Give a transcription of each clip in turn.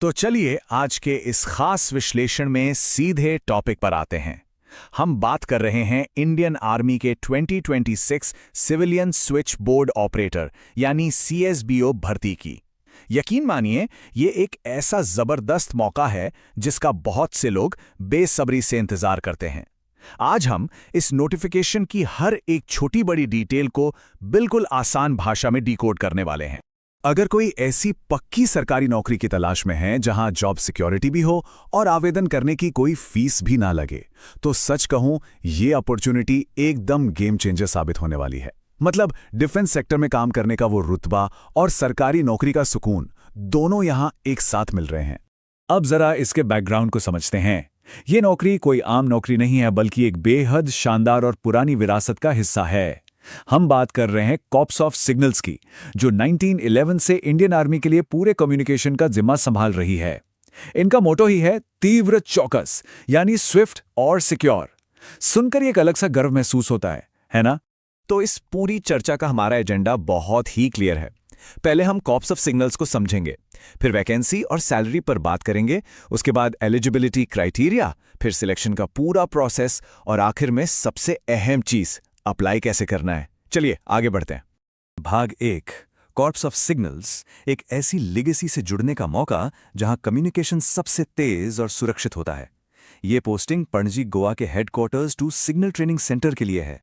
तो चलिए आज के इस खास विश्लेषण में सीधे टॉपिक पर आते हैं। हम बात कर रहे हैं इंडियन आर्मी के 2026 सिविलियन स्विच बोर्ड ऑपरेटर यानी सीएसबीओ भर्ती की। यकीन मानिए ये एक ऐसा जबरदस्त मौका है जिसका बहुत से लोग बेसब्री से इंतजार करते हैं। आज हम इस नोटिफिकेशन की हर एक छोटी बड़ी डिटेल को बिल्कुल आसान भाषा में डिकोड करने वाले हैं। अगर कोई ऐसी पक्की सरकारी नौकरी की तलाश में है जहां जॉब सिक्योरिटी भी हो और आवेदन करने की कोई फीस भी ना लगे, तो सच कहूं ये अपॉर्चुनिटी एकदम गेम चेंजर साबित होने वाली है। मतलब डिफेंस सेक्टर में काम करने का वो रुतबा और सरकारी नौकरी का सुकून दोनों यहां एक साथ मिल रहे हैं। अब जरा इसके बैकग्राउंड को समझते हैं। ये नौकरी कोई आम नौकरी नहीं है, बल्कि एक बेहद शानदार और पुरानी विरासत का हिस्सा है। हम बात कर रहे हैं कॉर्प्स ऑफ सिग्नल्स की, जो 1911 से इंडियन आर्मी के लिए पूरे कम्युनिकेशन का जिम्मा संभाल रही है। इनका मोटो ही है तीव्र चौकस, यानी स्विफ्ट और सिक्योर। सुनकर एक अलग सा गर्व महसूस होता है ना? तो इस पूरी चर्चा का हमारा एजेंडा बहुत ही क्लियर है। पहले हम कॉर्प्स ऑफ सिग्नल्स को समझेंगे, फिर वैकेंसी और सैलरी पर बात करेंगे, उसके बाद एलिजिबिलिटी क्राइटेरिया, फिर सिलेक्शन का पूरा प्रोसेस और आखिर में सबसे अहम चीज, अप्लाई कैसे करना है। चलिए आगे बढ़ते हैं। भाग 1, कॉर्प्स ऑफ सिग्नल्स, एक ऐसी लिगेसी से जुड़ने का मौका जहां कम्युनिकेशन सबसे तेज और सुरक्षित होता है। ये पोस्टिंग पणजी गोवा के headquarters to signal training centre के लिए है।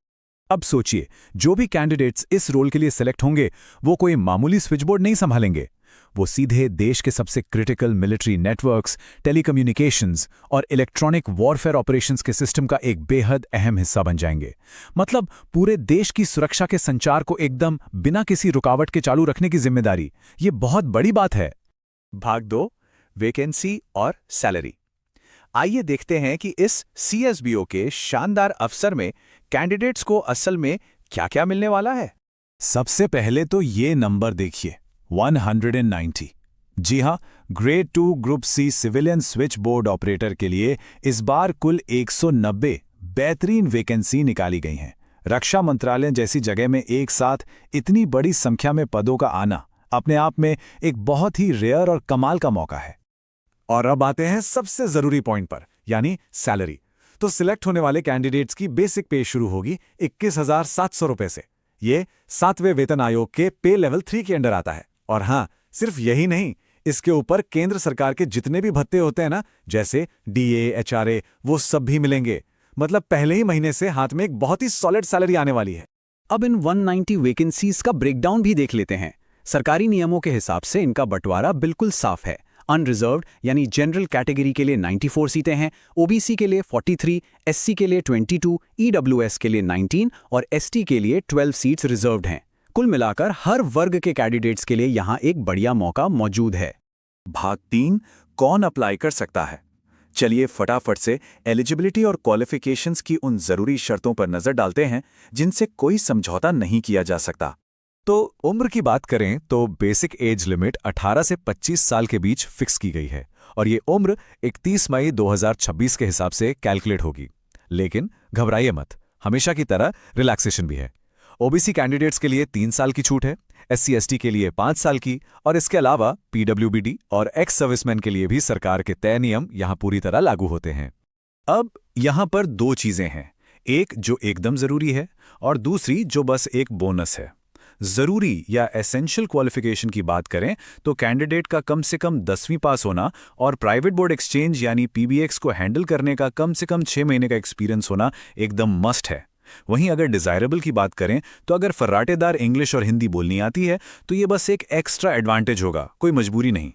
अब सोचिए, जो भी कैंडिडेट्स इस रोल के लिए सिलेक्ट होंगे वो कोई मामूली स्विचबोर्ड नहीं संभालेंगे। वो सीधे देश के सबसे क्रिटिकल मिलिट्री नेटवर्क्स, टेलीकम्युनिकेशंस और इलेक्ट्रॉनिक वॉरफेयर ऑपरेशंस के सिस्टम का एक बेहद अहम हिस्सा बन जाएंगे। मतलब पूरे देश की सुरक्षा के संचार को एकदम बिना किसी रुकावट के चालू रखने की जिम्मेदारी। ये बहुत बड़ी बात है। भाग 2, वैकेंसी और सैलरी। आइए देखते हैं कि इस सीएसबीओ के शानदार अवसर में कैंडिडेट्स को असल में क्या-क्या मिलने वाला है। सबसे पहले तो ये नंबर देखिए, 190। जी हां, grade 2 group C civilian switch board operator के लिए इस बार कुल 190 बेहतरीन वैकेंसी निकाली गई हैं। रक्षा मंत्रालय जैसी जगह में एक साथ इतनी बड़ी संख्या में पदों का आना अपने आप में एक बहुत ही रेयर और कमाल का मौका है। और अब आते हैं सबसे जरूरी पॉइंट पर, यानी सैलरी। तो सिलेक्ट होने वाले कैंडिडेट्स की बेसिक पे शुरू होगी 21,700 रुपए से। ये 7वें वेतन आयोग के पे लेवल 3 के अंडर आता है। और हाँ, सिर्फ यही नहीं, इसके ऊपर केंद्र सरकार के जितने भी भत्ते होते हैं ना, जैसे डीए, एचआरए, वो सब भी मिलेंगे। मतलब पहले ही महीने से हाथ में एक बहुत ही सॉलिड सैलरी आने वाली है। अब इन 190 वैकेंसीज का ब्रेकडाउन भी देख लेते हैं। सरकारी नियमों के हिसाब से इनका बंटवारा बिल्कुल साफ है। अनरिजर्व्ड यानी जनरल कैटेगरी के लिए 94 सीटें हैं, ओबीसी के लिए 43, एससी के लिए 22, ईडब्ल्यूएस के लिए 19 और एसटी के लिए 12 सीट्स रिजर्व्ड हैं। कुल मिलाकर हर वर्ग के कैंडिडेट्स के लिए यहां एक बढ़िया मौका मौजूद है। भाग 3, कौन अप्लाई कर सकता है। चलिए फटाफट से एलिजिबिलिटी और क्वालिफिकेशंस की उन जरूरी शर्तों पर नजर डालते हैं जिनसे कोई समझौता नहीं किया जा सकता। तो उम्र की बात करें तो बेसिक एज लिमिट 18 से 25 साल के बीच फिक्स की गई है और ये उम्र 31 मई 2026 के हिसाब से कैलकुलेट होगी। लेकिन घबराइए मत, हमेशा की तरह रिलैक्सेशन भी है। ओबीसी कैंडिडेट्स के लिए 3 साल की छूट है, एससी/एसटी के लिए 5 साल की, और इसके अलावा पीडब्ल्यूबीडी और एक्स सर्विसमैन के लिए भी सरकार के तय नियम यहां पूरी तरह लागू होते हैं। अब यहां पर 2 चीजें हैं, एक जो एकदम जरूरी है और दूसरी जो बस एक बोनस है। जरूरी या एसेंशियल क्वालिफिकेशन की बात करें तो कैंडिडेट का कम से कम 10वीं पास होना और प्राइवेट बोर्ड एक्सचेंज यानी पीबीएक्स को हैंडल करने का कम से कम 6 महीने का एक्सपीरियंस होना एकदम मस्ट है। वहीं अगर डिजायरेबल की बात करें तो अगर फर्राटेदार इंग्लिश और हिंदी बोलनी आती है तो ये बस एक एक्स्ट्रा एडवांटेज होगा, कोई मजबूरी नहीं।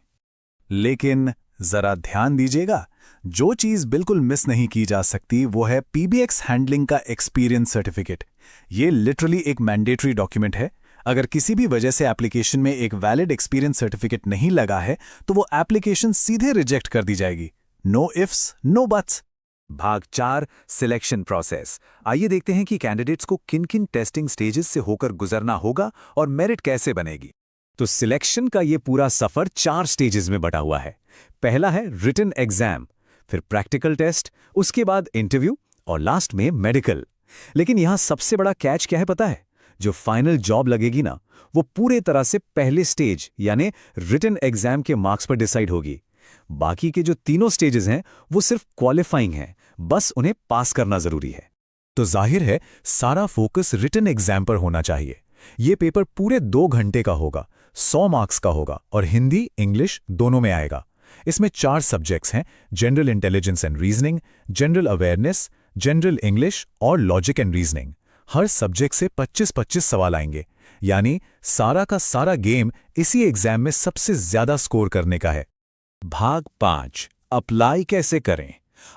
लेकिन जरा ध्यान दीजिएगा, जो चीज बिल्कुल मिस नहीं की जा सकती वो है पीबीएक्स हैंडलिंग का एक्सपीरियंस सर्टिफिकेट। ये लिटरली एक मैंडेटरी डॉक्यूमेंट है। अगर किसी भी वजह से एप्लीकेशन में एक वैलिड एक्सपीरियंस सर्टिफिकेट नहीं लगा है तो वो एप्लीकेशन सीधे रिजेक्ट कर दी जाएगी। No ifs no buts. भाग 4, सिलेक्शन प्रोसेस। आइए देखते हैं कि कैंडिडेट्स को किन किन टेस्टिंग स्टेजेस से होकर गुजरना होगा और मेरिट कैसे बनेगी। तो सिलेक्शन का ये पूरा सफर 4 स्टेजेस में बटा हुआ है। पहला है रिटन एग्जाम, फिर प्रैक्टिकल टेस्ट, उसके बाद इंटरव्यू और लास्ट में मेडिकल। लेकिन यहां सबसे बड़ा कैच क्या है पता है? जो फाइनल जॉब लगेगी ना, वो पूरे तरह से पहले स्टेज यानी रिटन एग्जाम के मार्क्स पर डिसाइड होगी। बाकी के जो तीनों स्टेजेस हैं वो सिर्फ क्वालिफाइंग हैं, बस उन्हें पास करना जरूरी है। तो जाहिर है सारा फोकस रिटन एग्जाम पर होना चाहिए। ये पेपर पूरे 2 घंटे का होगा, 100 मार्क्स का होगा और हिंदी इंग्लिश दोनों में आएगा। इसमें 4 सब्जेक्ट्स हैं: general intelligence and reasoning, general awareness, general English और लॉजिक एंड रीजनिंग। हर सब्जेक्ट से 25-25 सवाल आएंगे, यानी सारा का सारा गेम इसी एग्जाम में सबसे ज्यादा स्कोर करने का है। भाग 5, अप्लाई कैसे करें।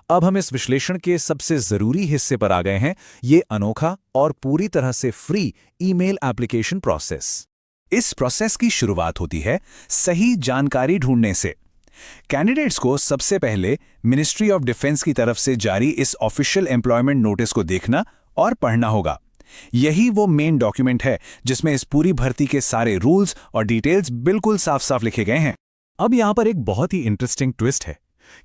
अब हम इस विश्लेषण के सबसे जरूरी हिस्से पर आ गए हैं, ये अनोखा और पूरी तरह से फ्री ईमेल एप्लीकेशन प्रोसेस। इस प्रोसेस की शुरुआत होती है सही जानकारी ढूंढने से। कैंडिडेट्स को सबसे पहले मिनिस्ट्री ऑफ डिफेंस की तरफ से जारी इस ऑफिशियल एम्प्लॉयमेंट नोटिस को देखना और पढ़ना होगा। यही वो मेन डॉक्यूमेंट है जिसमें इस पूरी भर्ती के सारे रूल्स और डिटेल्स बिल्कुल साफ-साफ लिखे गए हैं। अब यहां पर एक बहुत ही इंटरेस्टिंग ट्विस्ट है।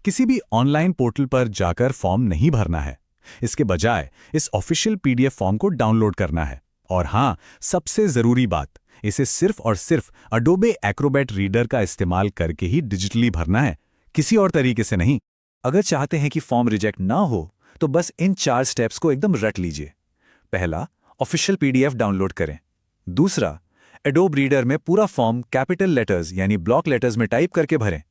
किसी भी ऑनलाइन पोर्टल पर जाकर फॉर्म नहीं भरना है, इसके बजाय इस ऑफिशियल पीडीएफ फॉर्म को डाउनलोड करना है। और हां, सबसे जरूरी बात, इसे सिर्फ और सिर्फ अडोबे एक्रोबैट रीडर का इस्तेमाल करके ही डिजिटली भरना है, किसी और तरीके से नहीं। अगर चाहते हैं कि फॉर्म रिजेक्ट ना हो तो बस इन 4 स्टेप्स को एकदम रट लीजिए। पहला, ऑफिशियल पीडीएफ डाउनलोड करें। दूसरा, एडोब रीडर में पूरा फॉर्म कैपिटल लेटर्स यानी ब्लॉक लेटर्स में टाइप करके भरें।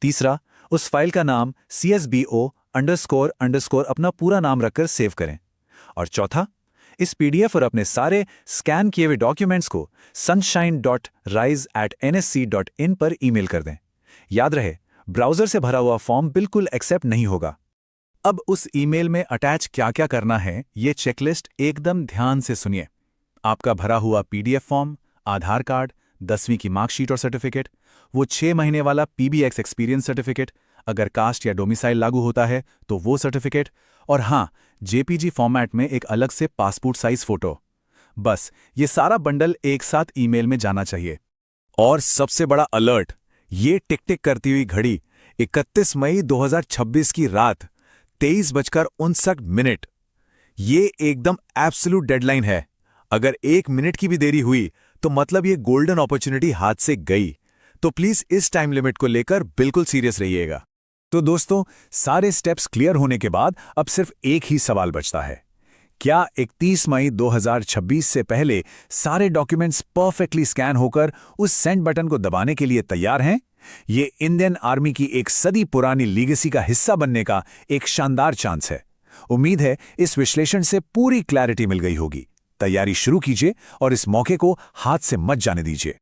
तीसरा, उस फाइल का नाम CSBO__ अपना पूरा नाम रखकर सेव करें। और चौथा, इस पीडीएफ और अपने सारे स्कैन किए हुए डॉक्यूमेंट्स को sunshine.rise@nsc.in पर ईमेल कर दें। याद रहे, ब्राउजर से भरा हुआ फॉर्म बिल्कुल एक्सेप्ट नहीं होगा। अब उस ईमेल में अटैच क्या-क्या करना है, ये चेकलिस्ट एकदम ध्यान से सुनिए। आपका भरा हुआ पीडीएफ फॉर्म, आधार कार्ड, 10वीं की मार्कशीट और सर्टिफिकेट, वो 6 महीने वाला PBX एक्सपीरियंस सर्टिफिकेट, अगर कास्ट या डोमिसाइल लागू होता है तो वो सर्टिफिकेट, और हां, JPG फॉर्मेट में एक अलग से पासपोर्ट साइज फोटो। बस ये सारा बंडल एक साथ ईमेल में जाना चाहिए। और सबसे बड़ा अलर्ट, ये टिक टिक करती हुई घड़ी 31 मई 2026 की रात 23:59। ये एकदम एब्सोल्यूट डेडलाइन है। अगर 1 मिनट की भी देरी हुई तो मतलब ये गोल्डन अपॉर्चुनिटी हाथ से गई। तो प्लीज इस टाइम लिमिट को लेकर बिल्कुल सीरियस रहिएगा। तो दोस्तों, सारे स्टेप्स क्लियर होने के बाद अब सिर्फ एक ही सवाल बचता है। क्या 31 मई 2026 से पहले सारे डॉक्यूमेंट्स परफेक्टली स्कैन होकर उस सेंड बटन को दबाने के लिए तैयार हैं? ये इंडियन आर्मी की एक सदी पुरानी लीगेसी का हिस्सा बनने का एक शानदार चांस है। उम्मीद है इस विश्लेषण से पूरी क्लैरिटी मिल गई होगी। तैयारी शुरू कीजिए और इस मौके को हाथ से मत जाने दीजिए।